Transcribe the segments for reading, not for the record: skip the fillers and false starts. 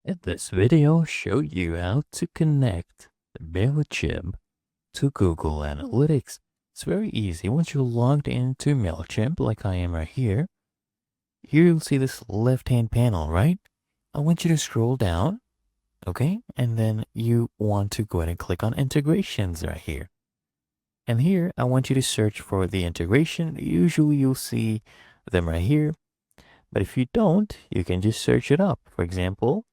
In this video, I'll show you how to connect Mailchimp to Google Analytics. It's very easy. Once you're logged into Mailchimp, like I am right here, you'll see this left-hand panel, right? I want you to scroll down, okay? And then you want to go ahead and click on integrations right here. And here, I want you to search for the integration. Usually you'll see them right here. But if you don't, you can just search it up. For example,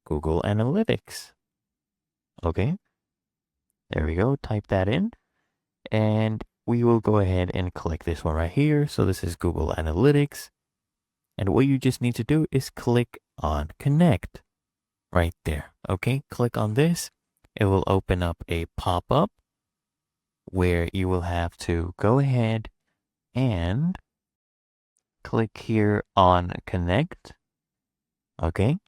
Google Analytics. Okay, there we go. Type that in. And we will go ahead and click this one right here. So this is Google Analytics. And what you just need to do is click on Connect right there. Okay, click on this. It will open up a pop-up where you will have to go ahead and click here on Connect. Okay,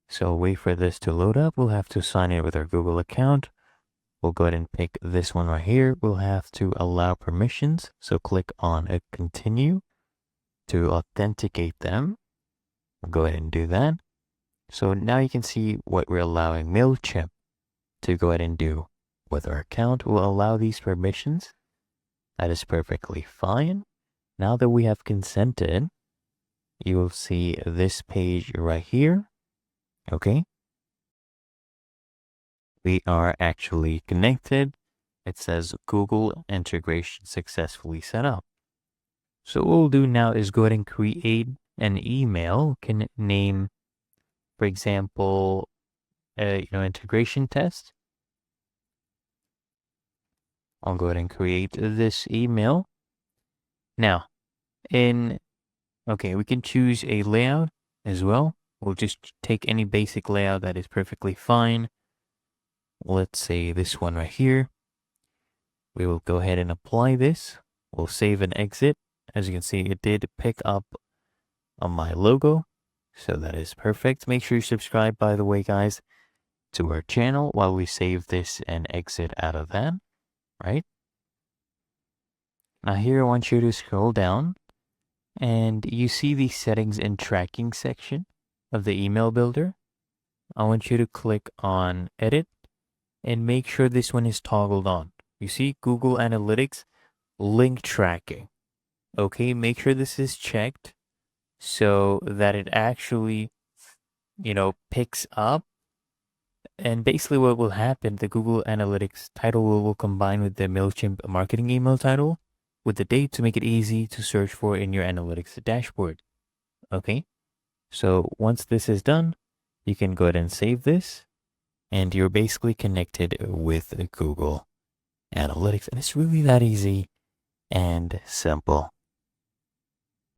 so wait for this to load up. We'll have to sign in with our Google account. We'll go ahead and pick this one right here. We'll have to allow permissions. So click on a continue to authenticate them. We'll go ahead and do that. So now you can see what we're allowing Mailchimp to go ahead and do with our account. We'll allow these permissions. That is perfectly fine. Now that we have consented, you will see this page right here. Okay. We are actually connected. It says Google integration successfully set up. So what we'll do now is go ahead and create an email. Can name, for example, integration test. I'll go ahead and create this email. Now, we can choose a layout as well. We'll just take any basic layout that is perfectly fine. Let's say this one right here. We will go ahead and apply this. We'll save and exit. As you can see, it did pick up on my logo. So that is perfect. Make sure you subscribe, by the way, guys, to our channel while we save this and exit out of that, right? Now here, I want you to scroll down and you see the settings and tracking section of the email builder. I want you to click on edit and make sure this one is toggled on. You see Google Analytics link tracking. Okay, make sure this is checked so that it actually, picks up. And basically what will happen, the Google Analytics title will combine with the Mailchimp marketing email title with the date to make it easy to search for in your analytics dashboard. Okay, so once this is done, you can go ahead and save this and you're basically connected with Google Analytics. And it's really that easy and simple.